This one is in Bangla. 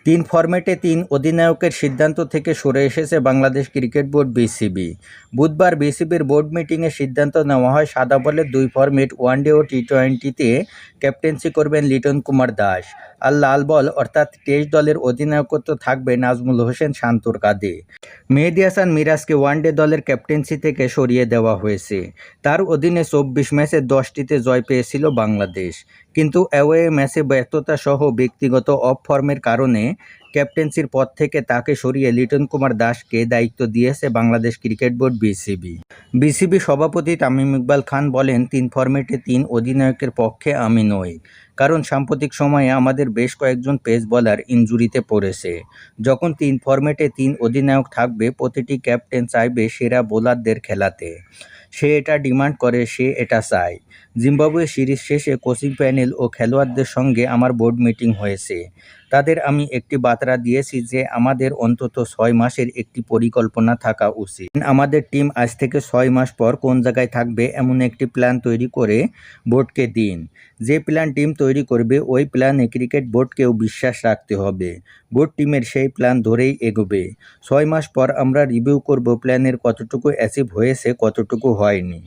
তিন ফরম্যাটে তিন অধিনায়কের সিদ্ধান্ত থেকে সরে এসেছে বাংলাদেশ ক্রিকেট বোর্ড বিসিবি। বুধবার বিসিবির বোর্ড মিটিংয়ে সিদ্ধান্ত নেওয়া হয় সাদা বলের দুই ফরম্যাট ওয়ানডে ও টি-20তে ক্যাপ্টেন্সি করবেন লিটন কুমার দাস, আর লাল বল অর্থাৎ টেস্ট দলের অধিনায়কত্ব থাকবে নাজমুল হোসেন শান্তর কাঁধে। মেহেদী হাসান মিরাজকে ওয়ানডে দলের ক্যাপ্টেন্সি থেকে সরিয়ে দেওয়া হয়েছে। তার অধীনে 24 ম্যাচে 10টিতে জয় পেয়েছিল বাংলাদেশ, কিন্তু অ্যাওয়ে ম্যাচে ব্যর্থতা সহ ব্যক্তিগত অফ ফর্মের কারণে ক্যাপ্টেন্সির পদ থেকে তাকে সরিয়ে লিটন কুমার দাসকে দায়িত্ব দিয়েছে Bangladesh cricket board BCB. BCB সভাপতি তামিম ইকবাল খান বলেন, তিন ফরম্যাটে তিন অধিনায়কের পক্ষে আমি নই, কারণ সাম্প্রতিক সময়ে আমাদের বেশ কয়েকজন পেস বোলার ইনজুরিতে পড়েছে। যখন তিন ফরম্যাটে তিন অধিনায়ক থাকবে, প্রতিটি ক্যাপ্টেন চাইবে সেরা বোলারদের খেলাতে। সে এটা ডিমান্ড করে, সে এটা চায়। জিম্বাবুয়ে সিরিজ শেষে কোচিং প্যানেল ও খেলোয়াড়দের সঙ্গে আমার বোর্ড মিটিং হয়েছে। তাদের আমি একটি বার্তা দিয়েছি যে আমাদের অন্তত 6 মাসের একটি পরিকল্পনা থাকা উচিত। আমাদের টিম আজ থেকে 6 মাস পর কোন জায়গায় থাকবে এমন একটি প্ল্যান তৈরি করে বোর্ডকে দিন। যে প্ল্যান টিম তৈরি করবে ওই প্ল্যানে ক্রিকেট বোর্ডকেও বিশ্বাস রাখতে হবে। বোর্ড টিমের সেই প্ল্যান ধরেই এগোবে। 6 মাস পর আমরা রিভিউ করব প্ল্যানের কতটুকু অ্যাচিভ হয়েছে, কতটুকু হয়নি।